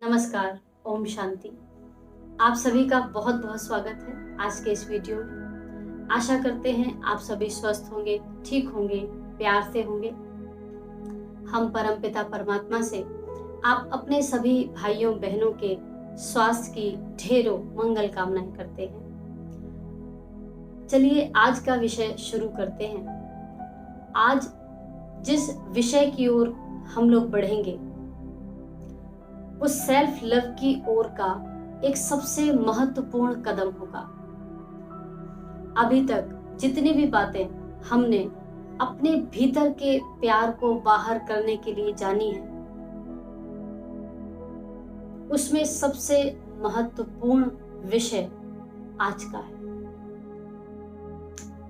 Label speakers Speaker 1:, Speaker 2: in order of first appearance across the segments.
Speaker 1: नमस्कार। ओम शांति। आप सभी का बहुत बहुत स्वागत है आज के इस वीडियो में। आशा करते हैं आप सभी स्वस्थ होंगे, ठीक होंगे, प्यार से होंगे। हम परमपिता परमात्मा से आप अपने सभी भाइयों बहनों के स्वास्थ्य की ढेरों मंगल कामनाएं करते हैं। चलिए आज का विषय शुरू करते हैं। आज जिस विषय की ओर हम लोग बढ़ेंगे उस सेल्फ लव की ओर का एक सबसे महत्वपूर्ण कदम होगा। अभी तक जितनी भी बातें हमने अपने भीतर के प्यार को बाहर करने के लिए जानी है, उसमें सबसे महत्वपूर्ण विषय आज का है।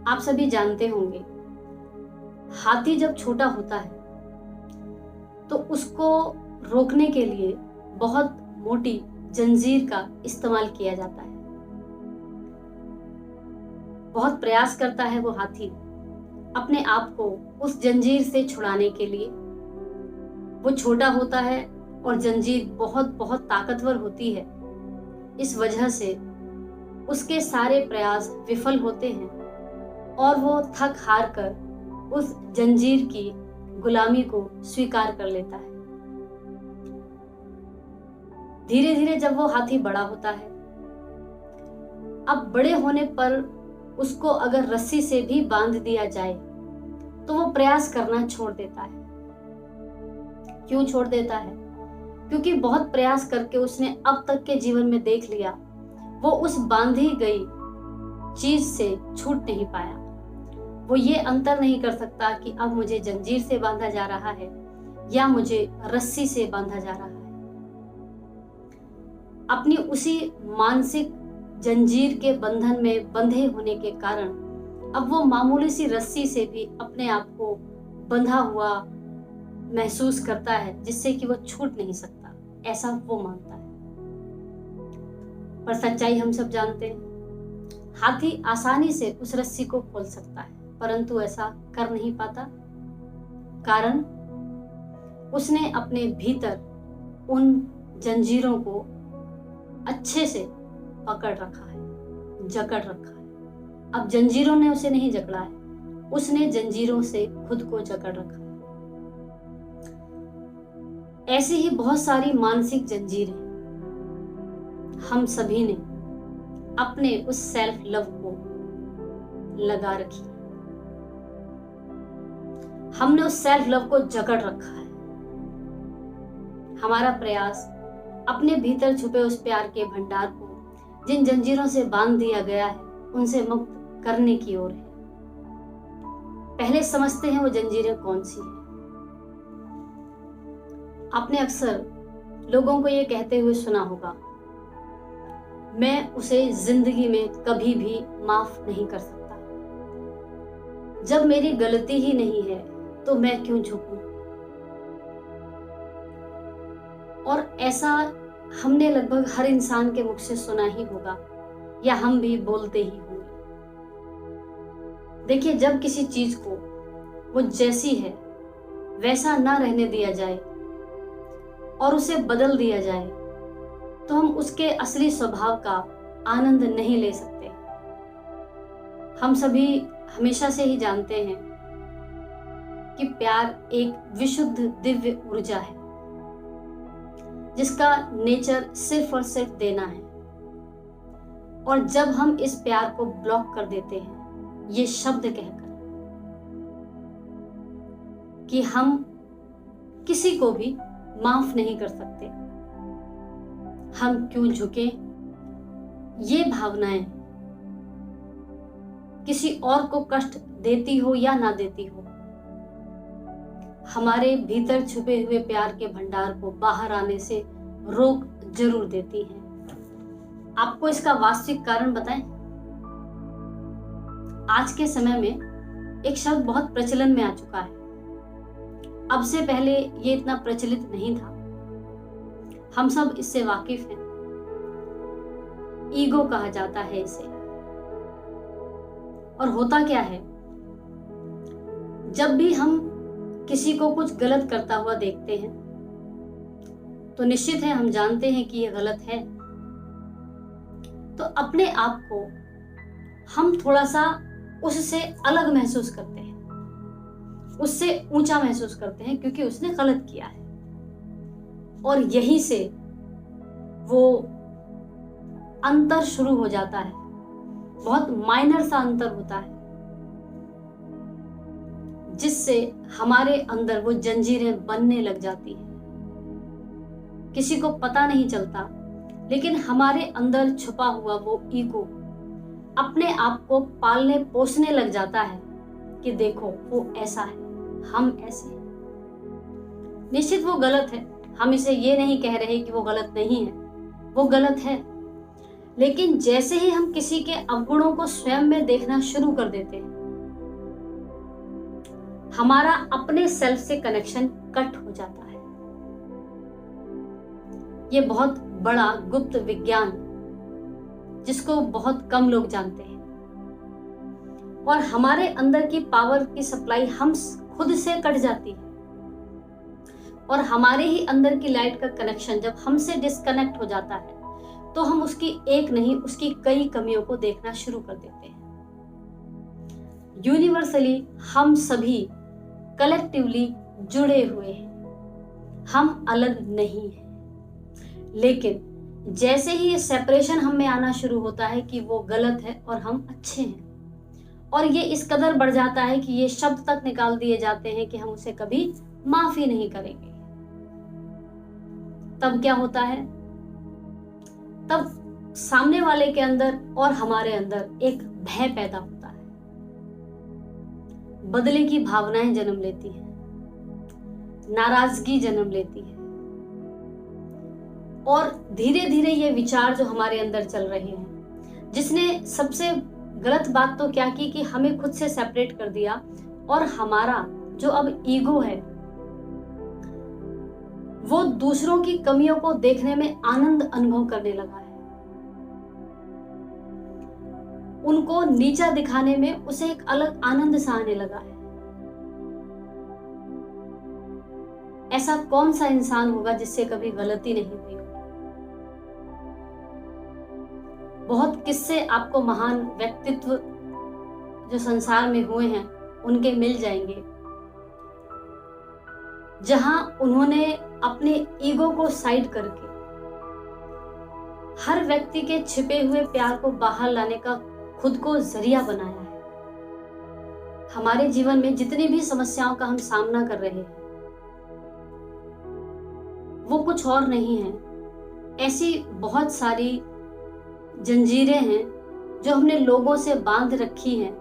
Speaker 1: आप सभी जानते होंगे, हाथी जब छोटा होता है तो उसको रोकने के लिए बहुत मोटी जंजीर का इस्तेमाल किया जाता है। बहुत प्रयास करता है वो हाथी अपने आप को उस जंजीर से छुड़ाने के लिए। वो छोटा होता है और जंजीर बहुत बहुत ताकतवर होती है। इस वजह से उसके सारे प्रयास विफल होते हैं और वो थक हार कर उस जंजीर की गुलामी को स्वीकार कर लेता है। धीरे धीरे जब वो हाथी बड़ा होता है, अब बड़े होने पर उसको अगर रस्सी से भी बांध दिया जाए तो वो प्रयास करना छोड़ देता है। क्यों छोड़ देता है? क्योंकि बहुत प्रयास करके उसने अब तक के जीवन में देख लिया, वो उस बांधी गई चीज से छूट नहीं पाया। वो ये अंतर नहीं कर सकता कि अब मुझे जंजीर से बांधा जा रहा है या मुझे रस्सी से बांधा जा रहा है। अपनी उसी मानसिक जंजीर के बंधन में बंधे होने के कारण अब वो मामूली सी रस्सी से भी अपने आप को बंधा हुआ महसूस करता है, जिससे कि वो छूट नहीं सकता, ऐसा वो मानता है। पर सच्चाई हम सब जानते हैं, हाथी आसानी से उस रस्सी को खोल सकता है, परंतु ऐसा कर नहीं पाता। कारण उसने अपने भीतर उन जंजीरों को अच्छे से पकड़ रखा है, जकड़ रखा है। अब जंजीरों ने उसे नहीं जकड़ा है, उसने जंजीरों से खुद को जकड़ रखा है। ऐसी ही बहुत सारी मानसिक जंजीरें हम सभी ने अपने उस सेल्फ लव को लगा रखी है। हमने उस सेल्फ लव को जकड़ रखा है। हमारा प्रयास अपने भीतर छुपे उस प्यार के भंडार को जिन जंजीरों से बांध दिया गया है उनसे मुक्त करने की ओर है। पहले समझते हैं वो जंजीरें कौन सी हैं। आपने अक्सर लोगों को ये कहते हुए सुना होगा, मैं उसे जिंदगी में कभी भी माफ नहीं कर सकता। जब मेरी गलती ही नहीं है तो मैं क्यों झुकूं। और ऐसा हमने लगभग हर इंसान के मुख से सुना ही होगा या हम भी बोलते ही होंगे। देखिए, जब किसी चीज को वो जैसी है वैसा ना रहने दिया जाए और उसे बदल दिया जाए तो हम उसके असली स्वभाव का आनंद नहीं ले सकते। हम सभी हमेशा से ही जानते हैं कि प्यार एक विशुद्ध दिव्य ऊर्जा है जिसका नेचर सिर्फ और सिर्फ देना है। और जब हम इस प्यार को ब्लॉक कर देते हैं ये शब्द कहकर कि हम किसी को भी माफ नहीं कर सकते, हम क्यों झुके, ये भावनाएं किसी और को कष्ट देती हो या ना देती हो, हमारे भीतर छुपे हुए प्यार के भंडार को बाहर आने से रोक जरूर देती हैं। आपको इसका वास्तविक कारण बताएं? आज के समय में एक शब्द बहुत प्रचलन में आ चुका है। अब से पहले ये इतना प्रचलित नहीं था, हम सब इससे वाकिफ हैं। ईगो कहा जाता है इसे। और होता क्या है, जब भी हम किसी को कुछ गलत करता हुआ देखते हैं तो निश्चित है हम जानते हैं कि ये गलत है। तो अपने आप को हम थोड़ा सा उससे अलग महसूस करते हैं, उससे ऊंचा महसूस करते हैं, क्योंकि उसने गलत किया है। और यहीं से वो अंतर शुरू हो जाता है, बहुत माइनर सा अंतर होता है, जिससे हमारे अंदर वो जंजीरें बनने लग जाती हैं। किसी को पता नहीं चलता, लेकिन हमारे अंदर छुपा हुआ वो ईगो अपने आप को पालने पोसने लग जाता है कि देखो वो ऐसा है, हम ऐसे हैं। निश्चित वो गलत है, हम इसे ये नहीं कह रहे कि वो गलत नहीं है, वो गलत है। लेकिन जैसे ही हम किसी के अवगुणों को स्वयं में देखना शुरू कर देते हैं, हमारा अपने सेल्फ से कनेक्शन कट हो जाता है। ये बहुत बड़ा गुप्त विज्ञान, जिसको बहुत कम लोग जानते हैं। और हमारे अंदर की पावर की सप्लाई हम खुद से कट जाती है, और हमारे ही अंदर की लाइट का कनेक्शन जब हमसे डिस्कनेक्ट हो जाता है, तो हम उसकी एक नहीं, उसकी कई कमियों को देखना शुरू कर देते हैं। यूनिवर्सली हम सभी कलेक्टिवली जुड़े हुए हैं, हम अलग नहीं हैं। लेकिन जैसे ही ये सेपरेशन हम में आना शुरू होता है कि वो गलत है और हम अच्छे हैं, और ये इस कदर बढ़ जाता है कि ये शब्द तक निकाल दिए जाते हैं कि हम उसे कभी माफी नहीं करेंगे, तब क्या होता है? तब सामने वाले के अंदर और हमारे अंदर एक भय पैदा होता है, बदले की भावनाएं जन्म लेती हैं, नाराजगी जन्म लेती है, और धीरे धीरे ये विचार जो हमारे अंदर चल रहे हैं, जिसने सबसे गलत बात तो क्या की कि हमें खुद से सेपरेट कर दिया, और हमारा जो अब ईगो है वो दूसरों की कमियों को देखने में आनंद अनुभव करने लगा है। उनको नीचा दिखाने में उसे एक अलग आनंद सा आने लगा है। ऐसा कौन सा इंसान होगा जिससे कभी गलती नहीं हुई होगी? बहुत किस्से आपको महान व्यक्तित्व जो संसार में हुए हैं उनके मिल जाएंगे, जहां उन्होंने अपने ईगो को साइड करके हर व्यक्ति के छिपे हुए प्यार को बाहर लाने का खुद को जरिया बनाया है। हमारे जीवन में जितनी भी समस्याओं का हम सामना कर रहे हैं, वो कुछ और नहीं है, ऐसी बहुत सारी जंजीरें हैं जो हमने लोगों से बांध रखी हैं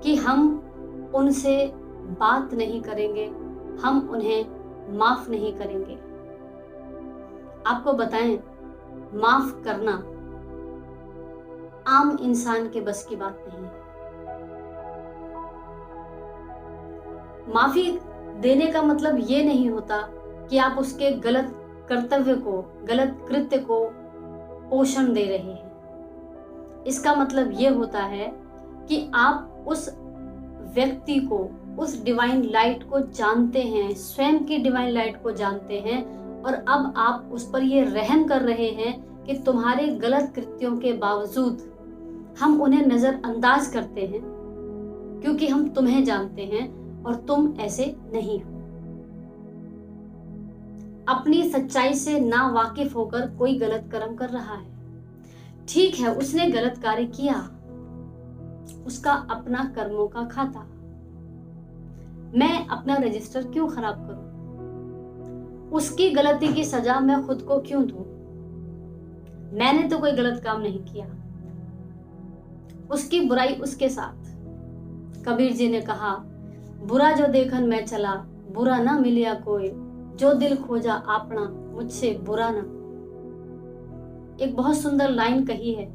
Speaker 1: कि हम उनसे बात नहीं करेंगे, हम उन्हें माफ नहीं करेंगे। आपको बताएं, माफ करना आम इंसान के बस की बात नहीं है। माफी देने का मतलब ये नहीं होता कि आप उसके गलत कर्तव्य को, गलत कृत्य को पोषण दे रहे हैं। इसका मतलब ये होता है कि आप उस व्यक्ति को, उस डिवाइन लाइट को जानते हैं, स्वयं की डिवाइन लाइट को जानते हैं, और अब आप उस पर ये रहम कर रहे हैं कि तुम्हारे गलत कृत्यों के बावजूद हम उन्हें नजरअंदाज करते हैं, क्योंकि हम तुम्हें जानते हैं और तुम ऐसे नहीं हो। अपनी सच्चाई से ना वाकिफ होकर कोई गलत कर्म कर रहा है। ठीक है, उसने गलत कार्य किया, उसका अपना कर्मों का खाता। मैं अपना रजिस्टर क्यों खराब करूं? उसकी गलती की सजा मैं खुद को क्यों दूं? मैंने तो कोई गलत काम नहीं किया। उसकी बुराई उसके साथ। कबीर जी ने कहा, बुरा जो देखन मैं चला, बुरा ना मिलिया कोई, जो दिल खोजा आपना, मुझसे बुरा ना। एक बहुत सुंदर लाइन कही है,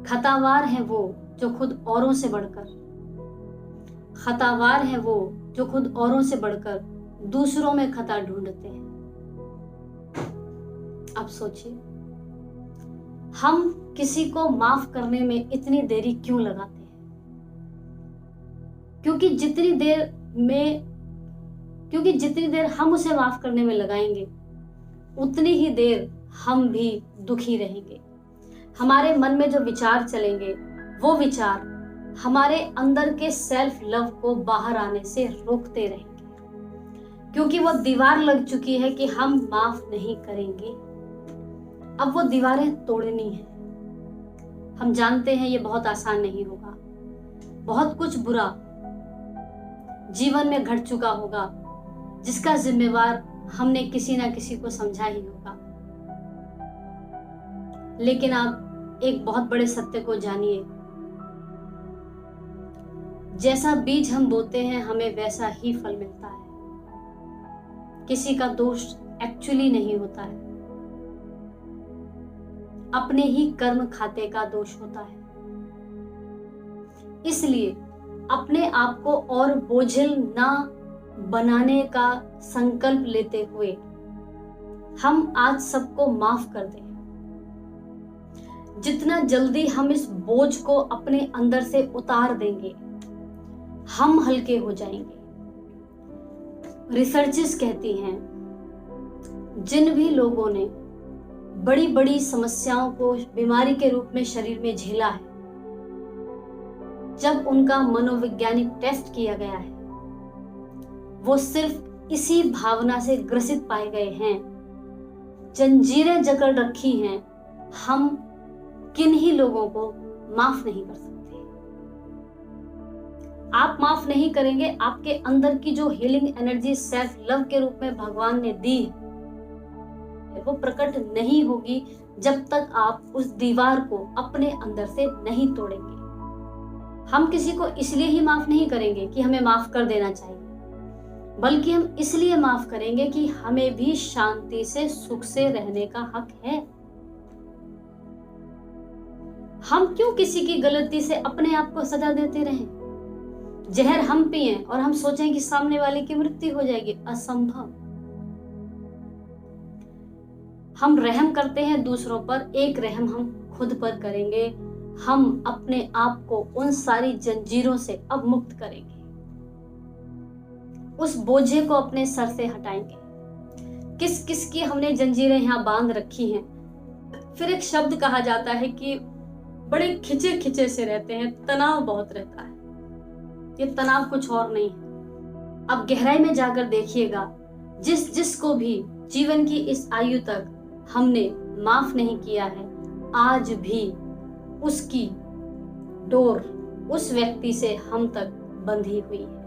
Speaker 1: खतावार है वो जो खुद औरों से बढ़कर, खतावार है वो जो खुद औरों से बढ़कर दूसरों में खता ढूंढते हैं। अब सोचिए, हम किसी को माफ करने में इतनी देरी क्यों लगाते हैं? क्योंकि जितनी देर हम उसे माफ करने में लगाएंगे, उतनी ही देर हम भी दुखी रहेंगे। हमारे मन में जो विचार चलेंगे वो विचार हमारे अंदर के सेल्फ लव को बाहर आने से रोकते रहेंगे, क्योंकि वो दीवार लग चुकी है कि हम माफ नहीं करेंगे। अब वो दीवारें तोड़नी है। हम जानते हैं ये बहुत आसान नहीं होगा। बहुत कुछ बुरा जीवन में घट चुका होगा जिसका जिम्मेवार हमने किसी ना किसी को समझा ही होगा। लेकिन आप एक बहुत बड़े सत्य को जानिए, जैसा बीज हम बोते हैं हमें वैसा ही फल मिलता है। किसी का दोष एक्चुअली नहीं होता है, अपने ही कर्म खाते का दोष होता है। इसलिए अपने आप को और बोझिल ना बनाने का संकल्प लेते हुए हम आज सबको माफ कर दें। जितना जल्दी हम इस बोझ को अपने अंदर से उतार देंगे, हम हल्के हो जाएंगे। रिसर्चेस कहती हैं, जिन भी लोगों ने बड़ी बड़ी समस्याओं को बीमारी के रूप में शरीर में झेला है, जब उनका मनोवैज्ञानिक टेस्ट किया गया है, वो सिर्फ इसी भावना से ग्रसित पाए गए हैं, जंजीरें जकड़ रखी हैं, हम किन ही लोगों को माफ नहीं कर सकते। आप माफ नहीं करेंगे, आपके अंदर की जो हीलिंग एनर्जी सेल्फ लव के रूप में भगवान ने दी है, वो प्रकट नहीं होगी जब तक आप उस दीवार को अपने अंदर से नहीं तोड़ेंगे। हम किसी को इसलिए ही माफ नहीं करेंगे कि हमें माफ कर देना चाहिए, बल्कि हम इसलिए माफ करेंगे कि हमें भी शांति से सुख से रहने का हक है। हम क्यों किसी की गलती से अपने आप को सजा देते रहें? जहर हम पिएं और हम सोचें कि सामने वाले की मृत्यु हो जाएगी, असंभव। हम रहम करते हैं दूसरों पर, एक रहम हम खुद पर करेंगे। हम अपने आप को उन सारी जंजीरों से अब मुक्त करेंगे, उस बोझे को अपने सर से हटाएंगे। किस किस की हमने जंजीरें यहाँ बांध रखी हैं। फिर एक शब्द कहा जाता है कि बड़े खिंचे खिंचे से रहते हैं, तनाव बहुत रहता है। ये तनाव कुछ और नहीं है। अब गहराई में जाकर देखिएगा, जिसको भी जीवन की इस आयु तक हमने माफ नहीं किया है, आज भी उसकी डोर उस व्यक्ति से हम तक बंधी हुई है,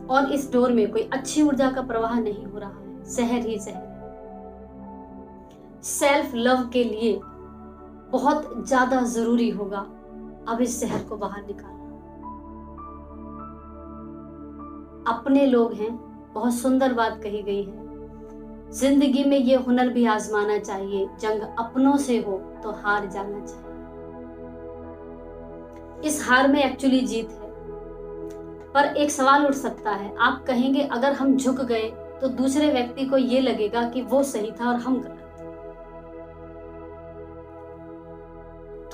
Speaker 1: और इस डोर में कोई अच्छी ऊर्जा का प्रवाह नहीं हो रहा है, जहर ही जहर है। सेल्फ लव के लिए बहुत ज्यादा जरूरी होगा अब इस जहर को बाहर निकालना। अपने लोग हैं, बहुत सुंदर बात कही गई है। जिंदगी में ये हुनर भी आजमाना चाहिए, जंग अपनों से हो तो हार जाना चाहिए। इस हार में एक्चुअली जीत है, पर एक सवाल उठ सकता है। आप कहेंगे अगर हम झुक गए तो दूसरे व्यक्ति को ये लगेगा कि वो सही था और हम गलत।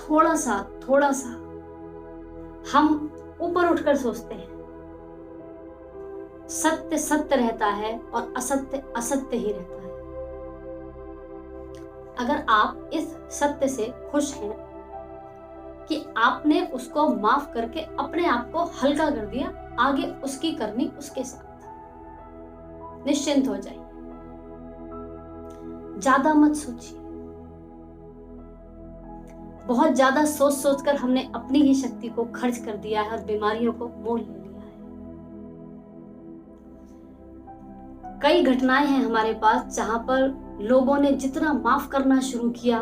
Speaker 1: थोड़ा सा हम ऊपर उठकर सोचते हैं। सत्य सत्य रहता है और असत्य असत्य ही रहता है। अगर आप इस सत्य से खुश हैं कि आपने उसको माफ करके अपने आप को हल्का कर दिया, आगे उसकी करनी उसके साथ, निश्चिंत हो जाइए। ज्यादा मत सोचिए। बहुत ज्यादा सोच सोचकर हमने अपनी ही शक्ति को खर्च कर दिया है और बीमारियों को मोल ले लिया है। कई घटनाएं हैं हमारे पास जहां पर लोगों ने जितना माफ करना शुरू किया,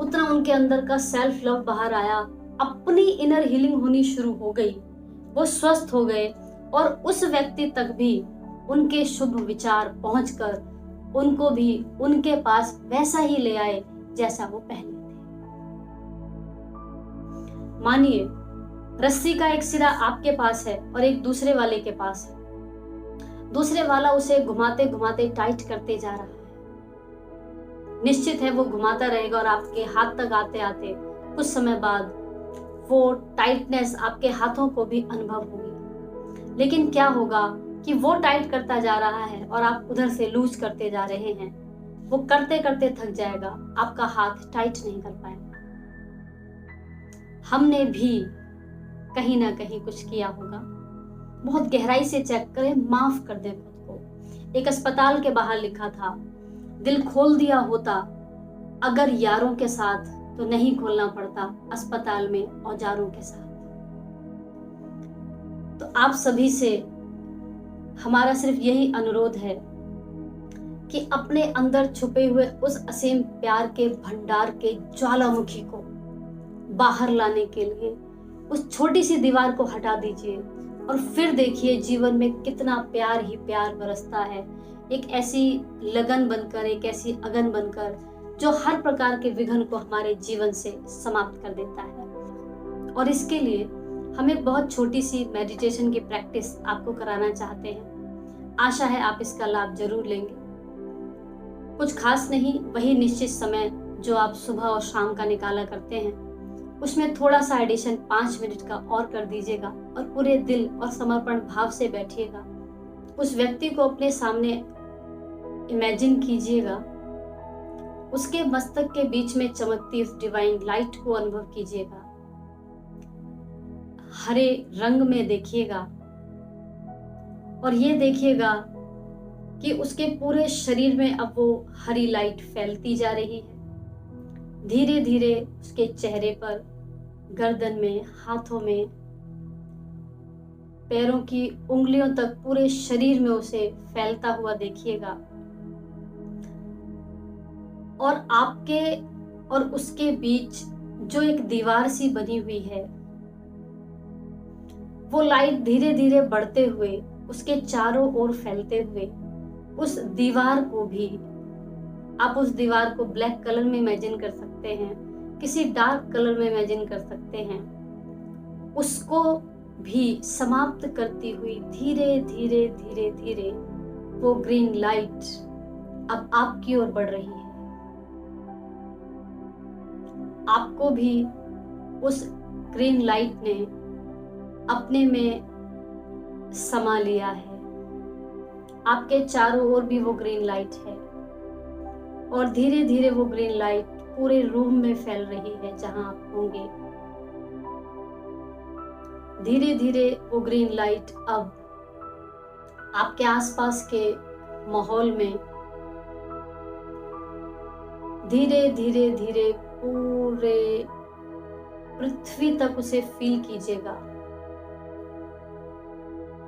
Speaker 1: उतना उनके अंदर का सेल्फ लव बाहर आया, अपनी इनर हीलिंग होनी शुरू हो गई, वो स्वस्थ हो गए और उस व्यक्ति तक भी उनके शुभ विचार पहुंचकर उनको भी उनके पास वैसा ही ले आए जैसा वो पहले थे। मानिए रस्सी का एक सिरा आपके पास है और एक दूसरे वाले के पास है। दूसरे वाला उसे घुमाते घुमाते टाइट करते जा रहा है। निश्चित है वो घुमाता रहेगा और आपके हाथ तक आते आते कुछ समय बाद वो टाइटनेस आपके हाथों को भी अनुभव होगी। लेकिन क्या होगा, कि वो टाइट करता जा रहा है और आप उधर से लूज करते जा रहे हैं, वो करते करते थक जाएगा, आपका हाथ टाइट नहीं कर पाएगा। हमने भी कहीं ना कहीं कुछ किया होगा। बहुत गहराई से चेक करें, माफ कर दें खुद को। एक अस्पताल के बाहर लिखा था, दिल खोल दिया होता अगर यारों के साथ तो नहीं खोलना पड़ता अस्पताल में औजारों के साथ। तो आप सभी से हमारा सिर्फ यही अनुरोध है कि अपने अंदर छुपे हुए उस असीम प्यार के भंडार के ज्वालामुखी को बाहर लाने के लिए उस छोटी सी दीवार को हटा दीजिए और फिर देखिए जीवन में कितना प्यार ही प्यार बरसता है। एक ऐसी लगन बनकर, एक ऐसी अगन बनकर जो हर प्रकार के विघ्न को हमारे जीवन से समाप्त कर देता है। और इसके लिए हम एक बहुत छोटी सी मेडिटेशन की प्रैक्टिस आपको कराना चाहते हैं। आशा है आप इसका लाभ जरूर लेंगे। कुछ खास नहीं, वही निश्चित समय जो आप सुबह और शाम का निकाला करते हैं, उसमें थोड़ा सा एडिशन 5 मिनट का और कर दीजिएगा और पूरे दिल और समर्पण भाव से बैठिएगा। उस व्यक्ति को अपने सामने इमेजिन कीजिएगा, उसके मस्तक के बीच में चमकती उस डिवाइन लाइट को अनुभव कीजिएगा, हरे रंग में देखिएगा और ये देखिएगा कि उसके पूरे शरीर में अब वो हरी लाइट फैलती जा रही है। धीरे धीरे उसके चेहरे पर, गर्दन में, हाथों में, पैरों की उंगलियों तक पूरे शरीर में उसे फैलता हुआ देखिएगा। और आपके और उसके बीच जो एक दीवार सी बनी हुई है, वो लाइट धीरे धीरे बढ़ते हुए उसके चारों ओर फैलते हुए उस दीवार को भी, आप उस दीवार को ब्लैक कलर में इमेजिन कर सकते हैं, किसी डार्क कलर में इमेजिन कर सकते हैं, उसको भी समाप्त करती हुई धीरे धीरे धीरे धीरे वो ग्रीन लाइट अब आपकी ओर बढ़ रही है। आपको भी उस ग्रीन लाइट ने अपने में समा लिया है। आपके चारों ओर भी वो ग्रीन लाइट है और धीरे धीरे वो ग्रीन लाइट पूरे रूम में फैल रही है जहां आप होंगे। धीरे धीरे वो ग्रीन लाइट अब आपके आसपास के माहौल में धीरे धीरे धीरे पूरे पृथ्वी तक उसे फील कीजिएगा,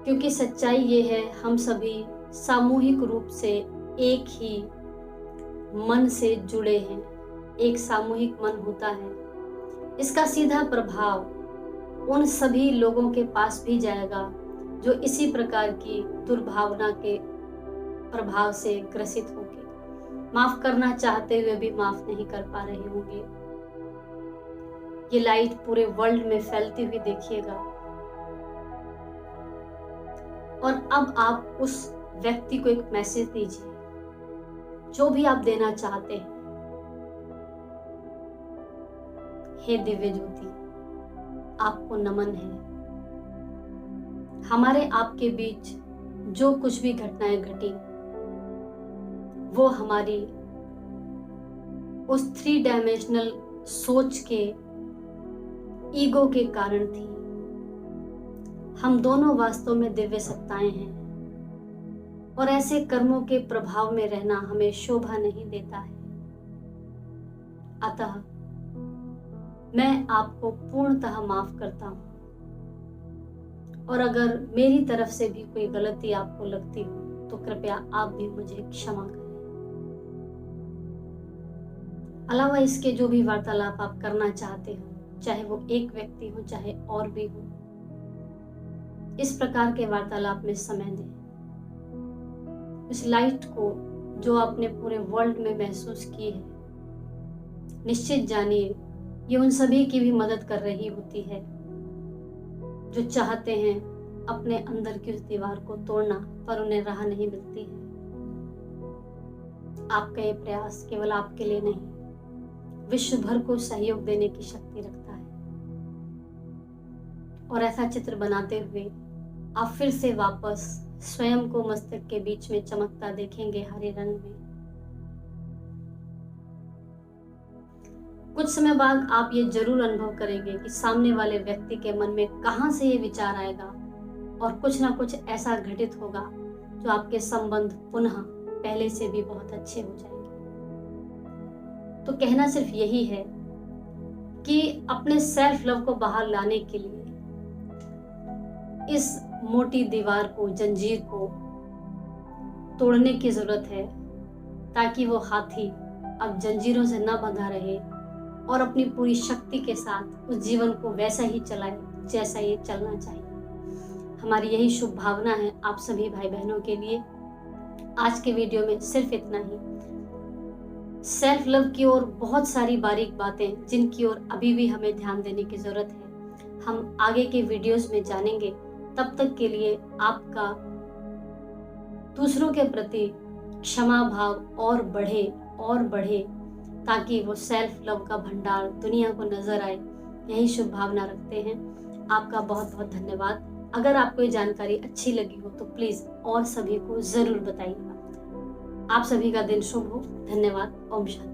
Speaker 1: क्योंकि सच्चाई ये है, हम सभी सामूहिक रूप से एक ही मन से जुड़े हैं। एक सामूहिक मन होता है, इसका सीधा प्रभाव उन सभी लोगों के पास भी जाएगा जो इसी प्रकार की दुर्भावना के प्रभाव से ग्रसित होंगे, माफ करना चाहते हुए भी माफ नहीं कर पा रहे होंगे। ये लाइट पूरे वर्ल्ड में फैलती हुई देखिएगा। और अब आप उस व्यक्ति को एक मैसेज दीजिए, जो भी आप देना चाहते हैं। हे दिव्य ज्योति, आपको नमन है। हमारे आपके बीच जो कुछ भी घटनाएं घटी, वो हमारी उस 3 डायमेंशनल सोच के, ईगो के कारण थी। हम दोनों वास्तव में दिव्य सत्ताएं हैं और ऐसे कर्मों के प्रभाव में रहना हमें शोभा नहीं देता है। अतः मैं आपको पूर्णतः माफ करता हूं और अगर मेरी तरफ से भी कोई गलती आपको लगती हो तो कृपया आप भी मुझे क्षमा करें। अलावा इसके जो भी वार्तालाप आप करना चाहते हो, चाहे वो एक व्यक्ति हो चाहे और भी हो, इस प्रकार के वार्तालाप में समय दें। इस लाइट को जो आपने पूरे वर्ल्ड में महसूस की है, निश्चित जानिए ये उन सभी की भी मदद कर रही होती है जो चाहते हैं अपने अंदर की उस दीवार को तोड़ना, पर उन्हें राह नहीं मिलती है। आपका ये प्रयास केवल आपके लिए नहीं, विश्व भर को सहयोग देने की शक्ति रखता है। और ऐसा चित्र बनाते हुए आप फिर से वापस स्वयं को मस्तक के बीच में चमकता देखेंगे हरे रंग में। कुछ समय बाद आप ये जरूर अनुभव करेंगे कि सामने वाले व्यक्ति के मन में कहां से ये विचार आएगा और कुछ ना कुछ ऐसा घटित होगा जो आपके संबंध पुनः पहले से भी बहुत अच्छे हो जाएंगे। तो कहना सिर्फ यही है कि अपने सेल्फ लव को बाहर लाने के लिए इस मोटी दीवार को, जंजीर को तोड़ने की जरूरत है, ताकि वो हाथी अब जंजीरों से न बंधा रहे और अपनी पूरी शक्ति के साथ उस जीवन को वैसा ही चलाए जैसा ये चलना चाहिए। हमारी यही शुभ भावना है आप सभी भाई बहनों के लिए। आज के वीडियो में सिर्फ इतना ही। सेल्फ लव की ओर बहुत सारी बारीक बातें जिनकी ओर अभी भी हमें ध्यान देने की जरूरत है, हम आगे के वीडियोस में जानेंगे। तब तक के लिए आपका दूसरों के प्रति क्षमा भाव और बढ़े, ताकि वो सेल्फ लव का भंडार दुनिया को नजर आए। यही शुभ भावना रखते हैं। आपका बहुत बहुत धन्यवाद। अगर आपको ये जानकारी अच्छी लगी हो तो प्लीज और सभी को जरूर बताइएगा। आप सभी का दिन शुभ हो। धन्यवाद। ओम शांति।